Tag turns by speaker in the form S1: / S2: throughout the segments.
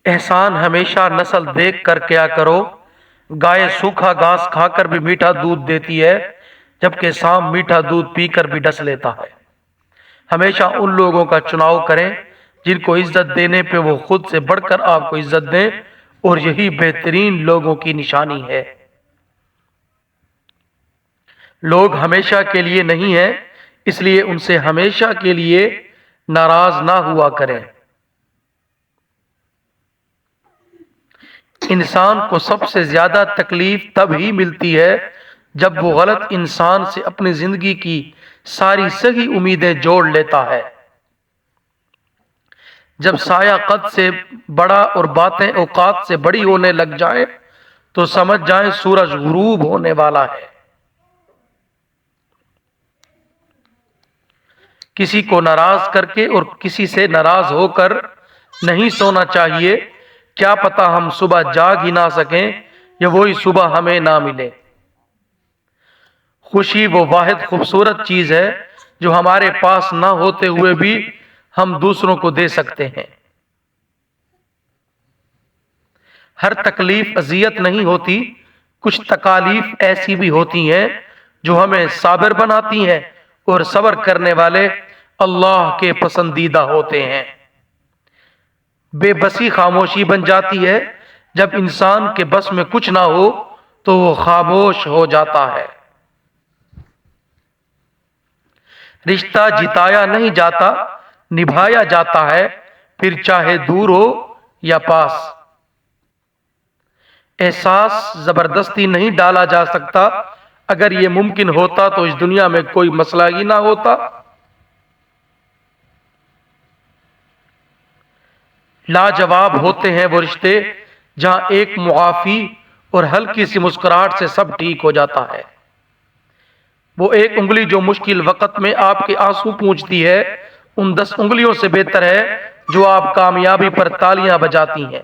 S1: احسان ہمیشہ نسل دیکھ کر کیا کرو، گائے سوکھا گھاس کھا کر بھی میٹھا دودھ دیتی ہے، جبکہ سانپ میٹھا دودھ پی کر بھی ڈس لیتا ہے۔ ہمیشہ ان لوگوں کا چناؤ کریں جن کو عزت دینے پہ وہ خود سے بڑھ کر آپ کو عزت دیں، اور یہی بہترین لوگوں کی نشانی ہے۔ لوگ ہمیشہ کے لیے نہیں ہیں، اس لیے ان سے ہمیشہ کے لیے ناراض نہ ہوا کریں۔ انسان کو سب سے زیادہ تکلیف تب ہی ملتی ہے جب وہ غلط انسان سے اپنی زندگی کی ساری صحیح امیدیں جوڑ لیتا ہے۔ جب سایہ قد سے بڑا اور باتیں اوقات سے بڑی ہونے لگ جائیں تو سمجھ جائیں سورج غروب ہونے والا ہے۔ کسی کو ناراض کر کے اور کسی سے ناراض ہو کر نہیں سونا چاہیے، کیا پتا ہم صبح جاگ ہی نہ سکیں یا وہی صبح ہمیں نہ ملے۔ خوشی وہ واحد خوبصورت چیز ہے جو ہمارے پاس نہ ہوتے ہوئے بھی ہم دوسروں کو دے سکتے ہیں۔ ہر تکلیف اذیت نہیں ہوتی، کچھ تکالیف ایسی بھی ہوتی ہیں جو ہمیں صابر بناتی ہیں، اور صبر کرنے والے اللہ کے پسندیدہ ہوتے ہیں۔ بے بسی خاموشی بن جاتی ہے، جب انسان کے بس میں کچھ نہ ہو تو وہ خاموش ہو جاتا ہے۔ رشتہ جتایا نہیں جاتا، نبھایا جاتا ہے، پھر چاہے دور ہو یا پاس۔ احساس زبردستی نہیں ڈالا جا سکتا، اگر یہ ممکن ہوتا تو اس دنیا میں کوئی مسئلہ ہی نہ ہوتا۔ لاجواب ہوتے ہیں وہ رشتے جہاں ایک معافی اور ہلکی سی مسکراہٹ سے سب ٹھیک ہو جاتا ہے۔ وہ ایک انگلی جو مشکل وقت میں آپ کے آنسو پونچھتی ہے، ان 10 انگلیوں سے بہتر ہے جو آپ کامیابی پر تالیاں بجاتی ہیں۔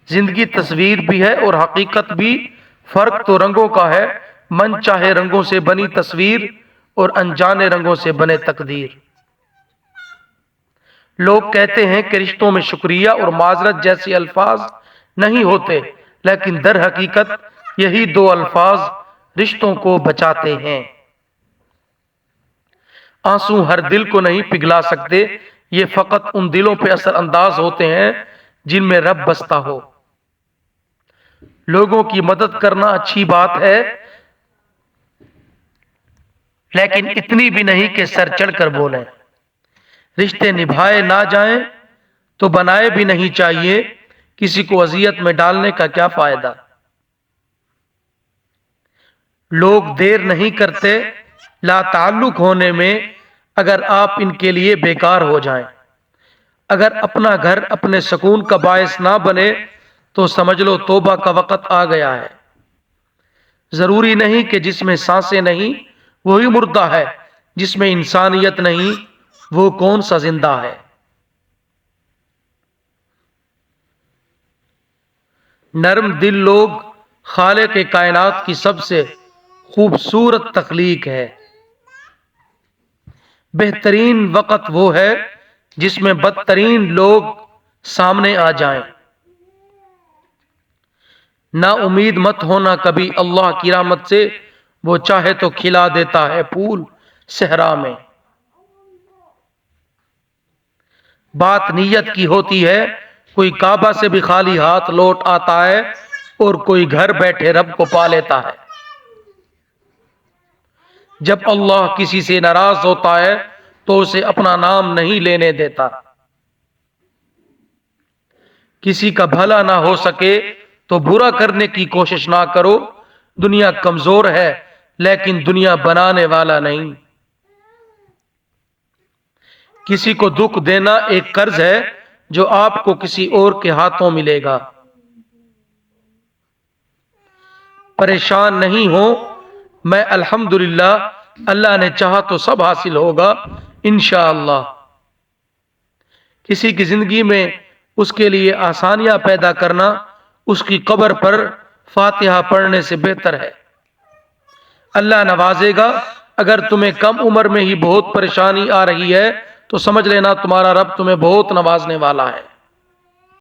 S1: زندگی تصویر بھی ہے اور حقیقت بھی، فرق تو رنگوں کا ہے، من چاہے رنگوں سے بنی تصویر اور انجانے رنگوں سے بنے تقدیر۔ لوگ کہتے ہیں کہ رشتوں میں شکریہ اور معذرت جیسے الفاظ نہیں ہوتے، لیکن در حقیقت یہی 2 الفاظ رشتوں کو بچاتے ہیں۔ آنسو ہر دل کو نہیں پگھلا سکتے، یہ فقط ان دلوں پہ اثر انداز ہوتے ہیں جن میں رب بستا ہو۔ لوگوں کی مدد کرنا اچھی بات ہے، لیکن اتنی بھی نہیں کہ سر چڑھ کر بولیں۔ رشتے نبھائے نہ جائیں تو بنائے بھی نہیں چاہیے، کسی کو اذیت میں ڈالنے کا کیا فائدہ۔ لوگ دیر نہیں کرتے لا تعلق ہونے میں، اگر آپ ان کے لیے بیکار ہو جائیں۔ اگر اپنا گھر اپنے سکون کا باعث نہ بنے تو سمجھ لو توبہ کا وقت آ گیا ہے۔ ضروری نہیں کہ جس میں سانسیں نہیں وہی مردہ ہے، جس میں انسانیت نہیں وہ کون سا زندہ ہے۔ نرم دل لوگ خالق کائنات کی سب سے خوبصورت تخلیق ہے۔ بہترین وقت وہ ہے جس میں بدترین لوگ سامنے آ جائیں۔ نا امید مت ہونا کبھی اللہ کی رحمت سے، وہ چاہے تو کھلا دیتا ہے پھول صحرا میں۔ بات نیت کی ہوتی ہے، کوئی کعبہ سے بھی خالی ہاتھ لوٹ آتا ہے اور کوئی گھر بیٹھے رب کو پا لیتا ہے۔ جب اللہ کسی سے ناراض ہوتا ہے تو اسے اپنا نام نہیں لینے دیتا۔ کسی کا بھلا نہ ہو سکے تو برا کرنے کی کوشش نہ کرو، دنیا کمزور ہے لیکن دنیا بنانے والا نہیں۔ کسی کو دکھ دینا ایک قرض ہے جو آپ کو کسی اور کے ہاتھوں ملے گا۔ پریشان نہیں ہو، میں الحمدللہ، اللہ نے چاہا تو سب حاصل ہوگا انشاءاللہ۔ کسی کی زندگی میں اس کے لیے آسانیاں پیدا کرنا اس کی قبر پر فاتحہ پڑھنے سے بہتر ہے۔ اللہ نوازے گا۔ اگر تمہیں کم عمر میں ہی بہت پریشانی آ رہی ہے تو سمجھ لینا تمہارا رب تمہیں بہت نوازنے والا ہے۔